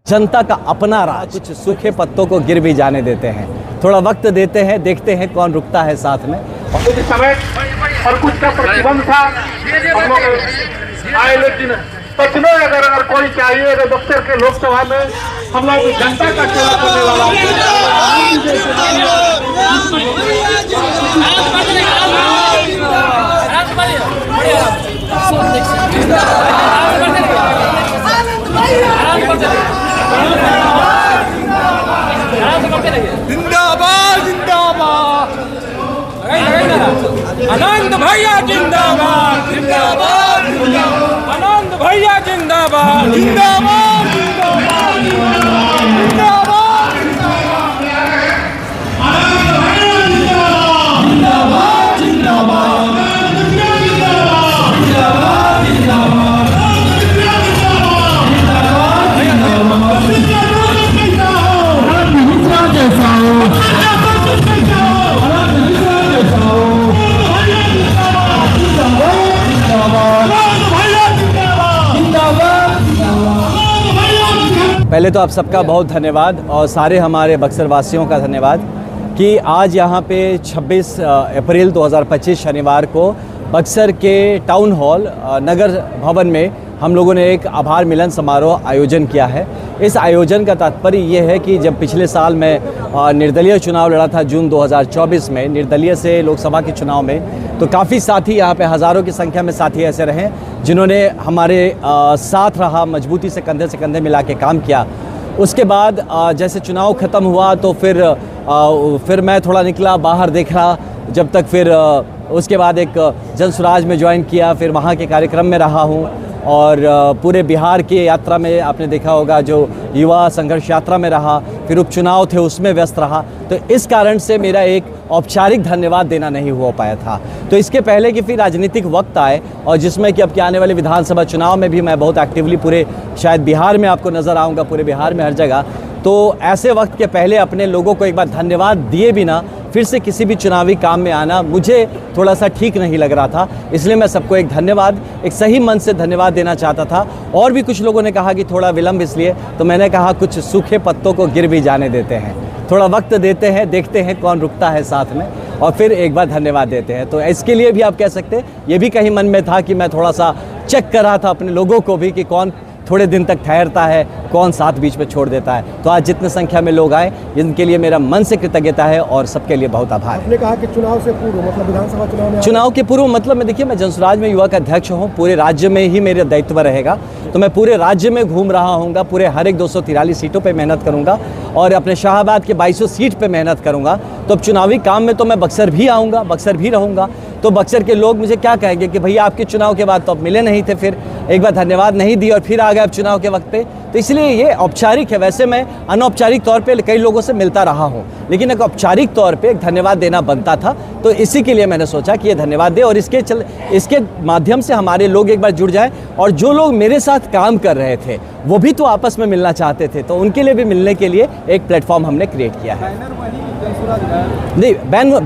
जनता का अपना राज, कुछ सूखे पत्तों को गिर भी जाने देते हैं। थोड़ा वक्त देते हैं, देखते हैं कौन रुकता है साथ में। कुछ समय और कुछ का प्रतिबंध था हम लोग आए, लेकिन सच में अगर कोई चाहिए अगर बक्सर के लोकसभा में हम लोग जनता का सेवा करने वाला जिंदाबाद जिंदाबाद आनंद भैया जिंदाबाद जिंदाबाद आनंद भैया जिंदाबाद जिंदाबाद पहले तो आप सबका बहुत धन्यवाद और सारे हमारे बक्सर वासियों का धन्यवाद कि आज यहाँ पे 26 अप्रैल 2025 शनिवार को बक्सर के टाउन हॉल नगर भवन में हम लोगों ने एक आभार मिलन समारोह आयोजन किया है। इस आयोजन का तात्पर्य ये है कि जब पिछले साल मैं निर्दलीय चुनाव लड़ा था जून 2024 में, निर्दलीय से लोकसभा के चुनाव में, तो काफ़ी साथी यहाँ पे हज़ारों की संख्या में साथी ऐसे रहे जिन्होंने हमारे साथ रहा, मजबूती से कंधे मिला के काम किया। उसके बाद जैसे चुनाव ख़त्म हुआ तो फिर मैं थोड़ा निकला बाहर, देखा जब तक, फिर उसके बाद एक जनसुराज में ज्वाइन किया, फिर वहाँ के कार्यक्रम में रहा हूँ और पूरे बिहार की यात्रा में आपने देखा होगा जो युवा संघर्ष यात्रा में रहा, फिर उपचुनाव थे उसमें व्यस्त रहा। तो इस कारण से मेरा एक औपचारिक धन्यवाद देना नहीं हो पाया था। तो इसके पहले कि फिर राजनीतिक वक्त आए और जिसमें कि अब के आने वाले विधानसभा चुनाव में भी मैं बहुत एक्टिवली पूरे शायद बिहार में आपको नज़र आऊँगा, पूरे बिहार में हर जगह, तो ऐसे वक्त के पहले अपने लोगों को एक बार धन्यवाद दिए बिना फिर से किसी भी चुनावी काम में आना मुझे थोड़ा सा ठीक नहीं लग रहा था। इसलिए मैं सबको एक धन्यवाद, एक सही मन से धन्यवाद देना चाहता था। और भी कुछ लोगों ने कहा कि थोड़ा विलंब, इसलिए तो मैंने कहा कुछ सूखे पत्तों को गिर भी जाने देते हैं, थोड़ा वक्त देते हैं, देखते हैं कौन रुकता है साथ में, और फिर एक बार धन्यवाद देते हैं। तो इसके लिए भी आप कह सकते हैं ये भी कहीं मन में था कि मैं थोड़ा सा चेक कर रहा था अपने लोगों को भी कि कौन थोड़े दिन तक ठहरता है, कौन साथ बीच में छोड़ देता है। तो आज जितने संख्या में लोग आए, इनके लिए मेरा मन से कृतज्ञता है और सबके लिए बहुत आभार। आपने कहा कि चुनाव से पूर्व मतलब विधानसभा चुनाव के पूर्व मतलब मैं, देखिए मैं जनसुराज में युवा का अध्यक्ष हूँ, पूरे राज्य में ही मेरा दायित्व रहेगा, तो मैं पूरे राज्य में घूम रहा हूँगा, पूरे हर एक 243 सीटों पर मेहनत करूँगा और अपने शाहाबाद के 2200 सीट पर मेहनत करूँगा। तो अब चुनावी काम में तो मैं बक्सर भी आऊँगा, बक्सर भी रहूँगा। तो बक्सर के लोग मुझे क्या कहेंगे कि भैया आपके चुनाव के बाद तो अब मिले नहीं थे, फिर एक बार धन्यवाद नहीं दी और फिर आ गए अब चुनाव के वक्त पे। तो इसलिए ये औपचारिक है। वैसे मैं अनौपचारिक तौर पे कई लोगों से मिलता रहा हूँ, लेकिन एक औपचारिक तौर पे एक धन्यवाद देना बनता था। तो इसी के लिए मैंने सोचा कि ये धन्यवाद दे और इसके माध्यम से हमारे लोग एक बार जुड़ जाएं। और जो लोग मेरे साथ काम कर रहे थे वो भी तो आपस में मिलना चाहते थे, तो उनके लिए भी मिलने के लिए एक प्लेटफॉर्म हमने क्रिएट किया है। नहीं,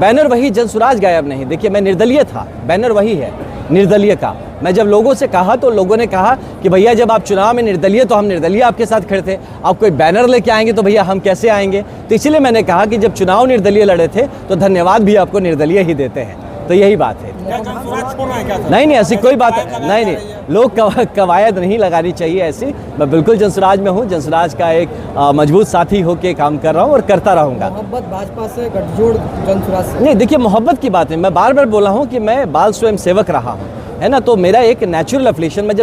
बैनर वही, जनसुराज गायब नहीं। देखिए मैं निर्दलीय था, बैनर वही है निर्दलीय का। मैं जब लोगों से कहा तो लोगों ने कहा कि भैया जब आप चुनाव में निर्दलीय, तो हम निर्दलीय आपके साथ खड़े थे, आप कोई बैनर लेके आएंगे तो भैया हम कैसे आएंगे। तो इसलिए मैंने कहा कि जब चुनाव निर्दलीय लड़े थे तो धन्यवाद भी आपको निर्दलीय ही देते हैं। तो यही बात है। नहीं, ऐसी कोई बात नहीं, लोग कवायद नहीं लगानी चाहिए ऐसी। मैं बिल्कुल जनसुराज में हूँ, जनसुराज का एक मजबूत साथी होकर काम कर रहा हूँ और करता रहूँगा। मोहब्बत भाजपा से, गठजोड़ जनसुराज से नहीं। देखिए मोहब्बत की बात है, मैं बार बार बोला हूँ कि मैं बाल स्वयं सेवक रहा हूँ, है ना। तो मेरा एक नेचुरल एफिलिएशन, मैं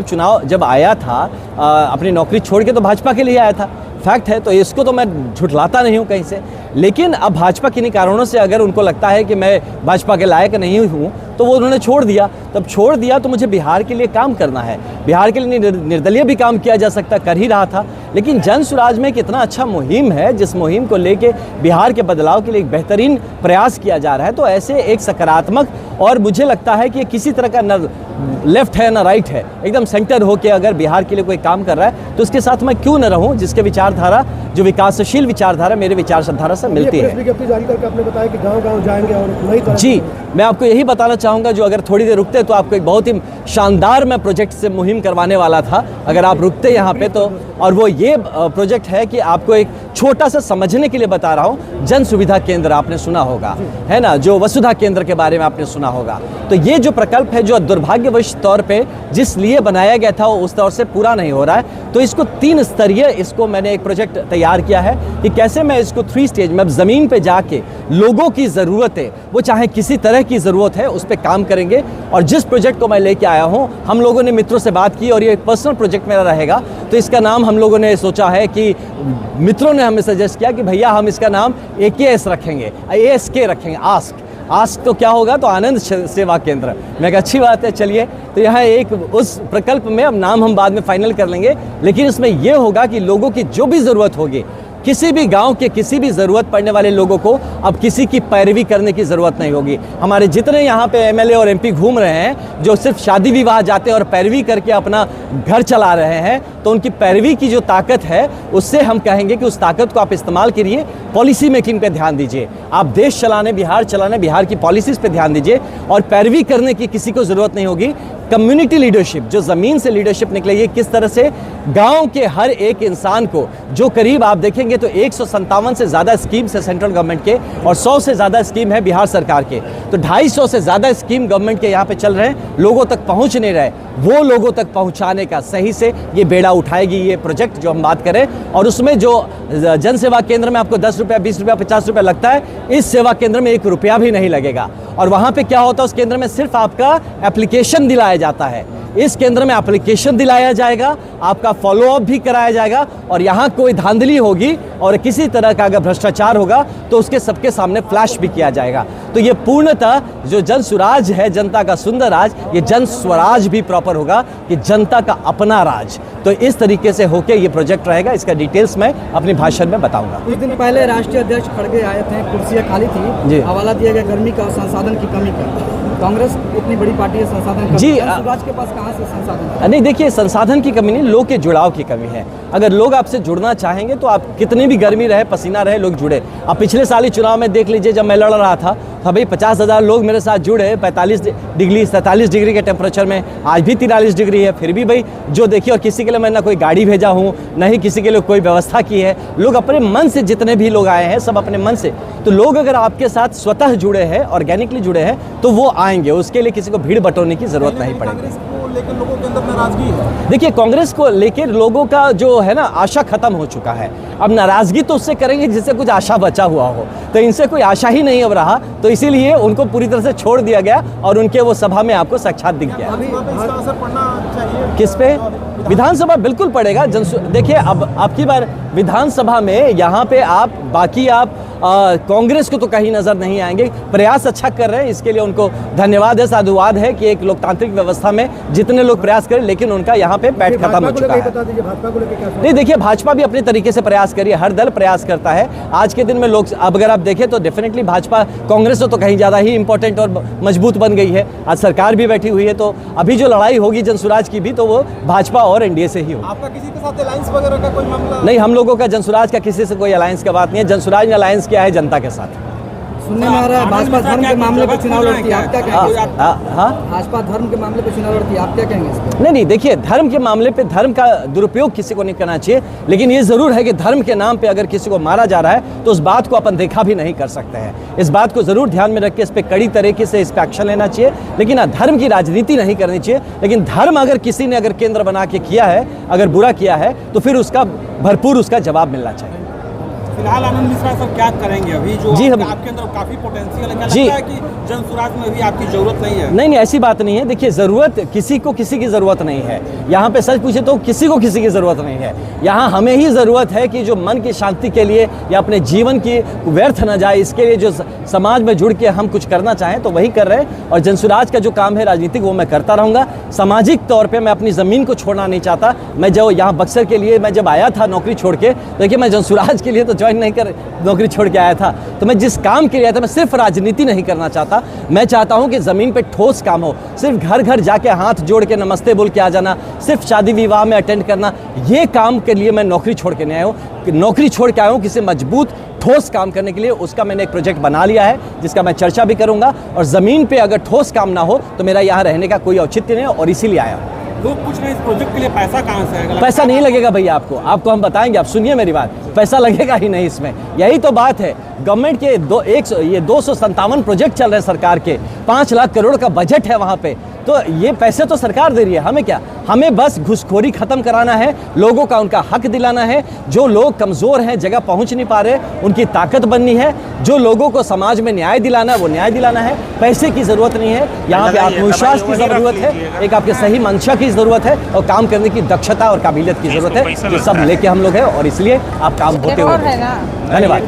जब आया था अपनी नौकरी छोड़ के तो भाजपा के लिए आया था, फैक्ट है। तो इसको तो मैं झुठलाता नहीं हूँ कहीं से। लेकिन अब भाजपा किन्हीं कारणों से अगर उनको लगता है कि मैं भाजपा के लायक नहीं हूँ तो वो उन्होंने छोड़ दिया। तब छोड़ दिया तो मुझे बिहार के लिए काम करना है, बिहार के लिए निर्दलीय भी काम किया जा सकता, कर ही रहा था। लेकिन जनसुराज में एक इतना अच्छा मुहिम है जिस मुहिम को लेके बिहार के बदलाव के लिए एक बेहतरीन प्रयास किया जा रहा है। तो ऐसे एक सकारात्मक, और मुझे लगता है कि ये किसी तरह का न लेफ्ट है ना राइट है, एकदम सेंटर होके अगर बिहार के लिए कोई काम कर रहा है तो उसके साथ मैं क्यों न रहूं, जिसके विचारधारा जो विकासशील विचारधारा मेरे विचारधारा से मिलती है। विज्ञप्ति जारी करके आपने बताया कि गांव-गांव जाएंगे और नई तरह जी, मैं आपको यही बताना चाहूँगा, जो अगर थोड़ी देर रुकते तो आपको एक बहुत ही शानदार मैं प्रोजेक्ट से मुहिम करवाने वाला था, अगर आप रुकते यहाँ पे तो। और वो ये प्रोजेक्ट है कि आपको एक छोटा सा समझने के लिए बता रहा हूँ, जन सुविधा केंद्र आपने सुना होगा, है ना, जो वसुधा केंद्र के बारे में आपने सुना होगा। तो ये जो प्रकल्प है, जो दुर्भाग्यवश तौर पे जिस लिए बनाया गया था वो उस तौर से पूरा नहीं हो रहा है। तो इसको 3 स्तरीय इसको मैंने एक प्रोजेक्ट तैयार किया है कि कैसे मैं इसको 3 स्टेज में, अब ज़मीन पे जाके लोगों की ज़रूरत है, वो चाहे किसी तरह की ज़रूरत है, उस पर काम करेंगे। और जिस प्रोजेक्ट को मैं लेके आया हूँ, हम लोगों ने मित्रों से बात की और ये एक पर्सनल प्रोजेक्ट मेरा रहेगा। तो इसका नाम हम लोगों ने सोचा है कि मित्रों ने हमें सजेस्ट किया कि भैया हम इसका नाम AKS रखेंगे, ASK रखेंगे, आस्क तो क्या होगा, तो आनंद सेवा केंद्र। मैं कहा अच्छी बात है, चलिए। तो यहाँ एक उस प्रकल्प में, अब नाम हम बाद में फाइनल कर लेंगे, लेकिन इसमें यह होगा कि लोगों की जो भी ज़रूरत होगी, किसी भी गांव के किसी भी ज़रूरत पड़ने वाले लोगों को अब किसी की पैरवी करने की ज़रूरत नहीं होगी। हमारे जितने यहाँ पे MLA और MP घूम रहे हैं, जो सिर्फ शादी विवाह जाते हैं और पैरवी करके अपना घर चला रहे हैं, तो उनकी पैरवी की जो ताकत है, उससे हम कहेंगे कि उस ताकत को आप इस्तेमाल करिए, पॉलिसी मेकिंग पे ध्यान दीजिए। आप देश चलाने, बिहार की पॉलिसीज़ पे ध्यान दीजिए, और पैरवी करने की किसी को ज़रूरत नहीं होगी। कम्युनिटी लीडरशिप, जो ज़मीन से लीडरशिप निकलेगी, किस तरह से गांव के हर एक इंसान को, जो करीब आप देखेंगे तो 157 से ज़्यादा स्कीम्स है सेंट्रल गवर्नमेंट के, और 100 से ज़्यादा स्कीम है बिहार सरकार के, तो 250 से ज़्यादा स्कीम गवर्नमेंट के यहाँ पे चल रहे हैं, लोगों तक पहुँच नहीं रहे, वो लोगों तक पहुँचाने का सही से ये बेड़ा उठाएगी ये प्रोजेक्ट जो हम बात करें। और उसमें जो जन सेवा केंद्र में आपको 10 रुपया, 20 रुपया, 50 रुपया लगता है, इस सेवा केंद्र में 1 रुपया भी नहीं लगेगा। और वहाँ पे क्या होता है, उस केंद्र में सिर्फ आपका एप्लीकेशन दिलाया जाता है। इस केंद्र में एप्लीकेशन दिलाया जाएगा, आपका फॉलोअप भी कराया जाएगा, और यहाँ कोई धांधली होगी और किसी तरह का अगर भ्रष्टाचार होगा तो उसके सबके सामने फ्लैश भी किया जाएगा। तो ये पूर्णतः जो जन स्वराज है, जनता का सुंदर राज, ये जन स्वराज भी प्रॉपर होगा कि जनता का अपना राज। तो इस तरीके से होके ये प्रोजेक्ट रहेगा। इसका डिटेल्स मैं अपने भाषण में बताऊंगा। कुछ दिन पहले राष्ट्रीय अध्यक्ष खड़गे आए थे, कुर्सियां खाली जी। थी, हवाला दिया गया गर्मी का और संसाधन की कमी का। कांग्रेस इतनी बड़ी पार्टी है, संसाधन जी, स्वराज के पास कहाँ से संसाधन? नहीं, देखिए, संसाधन की कमी नहीं, लोग के जुड़ाव की कमी है। अगर लोग आपसे जुड़ना चाहेंगे तो आप कितनी भी गर्मी रहे, पसीना रहे, लोग जुड़े। आप पिछले साल ही चुनाव में देख लीजिए, जब मैं लड़ रहा था भाई 50,000 लोग मेरे साथ जुड़े, 45 डिग्री 47 डिग्री के टेम्परेचर में, आज भी 43 डिग्री है, फिर भी भाई जो देखिए। और किसी के लिए मैंने ना कोई गाड़ी भेजा हूँ, ना ही किसी के लिए कोई व्यवस्था की है, लोग अपने मन से, जितने भी लोग आए हैं सब अपने मन से। तो लोग अगर आपके साथ स्वतः जुड़े हैं, ऑर्गेनिकली जुड़े हैं, तो वो आएंगे, उसके लिए किसी को भीड़ बटोरने की जरूरत नहीं पड़ेगी। लेकिन लोगों के अंदर नाराजगी है। देखिए, कांग्रेस को लेकर लोगों का जो है ना, आशा खत्म हो चुका है। अब नाराजगी तो उससे करेंगे जिससे कुछ आशा बचा हुआ हो, तो इनसे कोई आशा ही नहीं अब रहा, तो इसीलिए उनको पूरी तरह से छोड़ दिया गया और उनके वो सभा में आपको साक्षात दिख गया। असर पड़ना चाहिए किस पे? विधानसभा बिल्कुल पड़ेगा। देखिए, अब आपकी बार विधानसभा में यहाँ पे आप बाकी आप कांग्रेस को तो कहीं नजर नहीं आएंगे। प्रयास अच्छा कर रहे हैं, इसके लिए उनको धन्यवाद है, साधुवाद है कि एक लोकतांत्रिक व्यवस्था में जितने लोग प्रयास करें, लेकिन उनका यहाँ पे पैठ खत्म हो चुका है। भाजपा को लेकर क्या? नहीं, देखिए, भाजपा भी अपने तरीके से प्रयास करिए, हर दल प्रयास करता है। आज के दिन में लोग, अब अगर आप देखें तो डेफिनेटली भाजपा कांग्रेस से तो कहीं ज़्यादा ही इंपॉर्टेंट और मजबूत बन गई है। आज सरकार भी बैठी हुई है, तो अभी जो लड़ाई होगी जनसुराज की भी, तो वो भाजपा और NDA से ही होगी। आपका किसी के साथ अलायंस वगैरह का कोई मामला? नहीं, हम लोगों का जनसुराज का किसी से कोई अलायंस का बात नहीं है। जनसुराज ने अलायंस किया है जनता के साथ। सुनने में आ रहा है भाजपा धर्म के मामले पर चुनाव लड़ती है, आप क्या कहेंगे? हाँ, भाजपा धर्म के मामले पर चुनाव लड़ती है, आप क्या कहेंगे इस पर? नहीं, देखिए, धर्म के मामले पे धर्म का दुरुपयोग किसी को नहीं करना चाहिए, लेकिन ये जरूर है कि धर्म के नाम पे अगर किसी को मारा जा रहा है तो उस बात को अपन देखा भी नहीं कर सकते हैं। इस बात को जरूर ध्यान में रख के इस पे कड़ी तरीके से इस पे एक्शन लेना चाहिए, लेकिन धर्म की राजनीति नहीं करनी चाहिए। लेकिन धर्म अगर किसी ने अगर केंद्र बना के किया है, अगर बुरा किया है, तो फिर उसका भरपूर उसका जवाब मिलना चाहिए। फिलहाल आनंद मिश्रा सब क्या करेंगे अभी, जो जी, आपके अंदर काफी पोटेंशियल है, क्या जी, लगता है कि जनसुराज में भी आपकी जरूरत नहीं है? नहीं, ऐसी बात नहीं है। देखिए, जरूरत किसी को किसी की जरूरत नहीं है। यहाँ पे सच पूछे तो किसी को किसी की जरूरत नहीं है। यहाँ हमें ही जरूरत है कि जो मन की शांति के लिए या अपने जीवन की व्यर्थ न जाए, इसके लिए जो समाज में जुड़ के हम कुछ करना चाहें तो वही कर रहे हैं। और जनसुराज का जो काम है राजनीतिक, वो मैं करता रहूँगा। सामाजिक तौर पर मैं अपनी ज़मीन को छोड़ना नहीं चाहता। मैं जो यहाँ बक्सर के लिए मैं जब आया था नौकरी छोड़ के, देखिए, मैं जनसुराज के लिए तो ज्वाइन नहीं कर नौकरी छोड़ के आया था। तो मैं जिस काम के लिए आया था, मैं सिर्फ राजनीति नहीं करना चाहता। मैं चाहता हूं कि ज़मीन पे ठोस काम हो। सिर्फ घर घर जाके हाथ जोड़ के नमस्ते बोल के आ जाना, सिर्फ शादी विवाह में अटेंड करना, ये काम के लिए मैं नौकरी छोड़ के नहीं आया हूँ। नौकरी छोड़ के आया हूँ किसी मजबूत ठोस काम करने के लिए। उसका मैंने एक प्रोजेक्ट बना लिया है जिसका मैं चर्चा भी करूंगा। और ज़मीन पे अगर ठोस काम ना हो तो मेरा यहाँ रहने का कोई औचित्य नहीं है, और इसीलिए आया हूँ। लोग पूछ रहे हैं इस प्रोजेक्ट के लिए पैसा कहाँ से आएगा? पैसा नहीं लगेगा भैया, आपको हम बताएंगे, आप सुनिए मेरी बात। पैसा लगेगा ही नहीं इसमें, यही तो बात है। गवर्नमेंट के 257 प्रोजेक्ट चल रहे हैं सरकार के, 5 लाख करोड़ का बजट है वहाँ पे। तो ये पैसे तो सरकार दे रही है, हमें क्या? हमें बस घुसखोरी खत्म कराना है, लोगों का उनका हक दिलाना है। जो लोग कमज़ोर हैं, जगह पहुँच नहीं पा रहे, उनकी ताकत बननी है। जो लोगों को समाज में न्याय दिलाना है, वो न्याय दिलाना है। पैसे की ज़रूरत नहीं है यहाँ पे, आत्मविश्वास की ज़रूरत है, एक आपके सही मंशा की ज़रूरत है, और काम करने की दक्षता और काबिलियत की ज़रूरत है। जो सब लेके हम लोग हैं, और इसलिए आप काम होते हुए। धन्यवाद।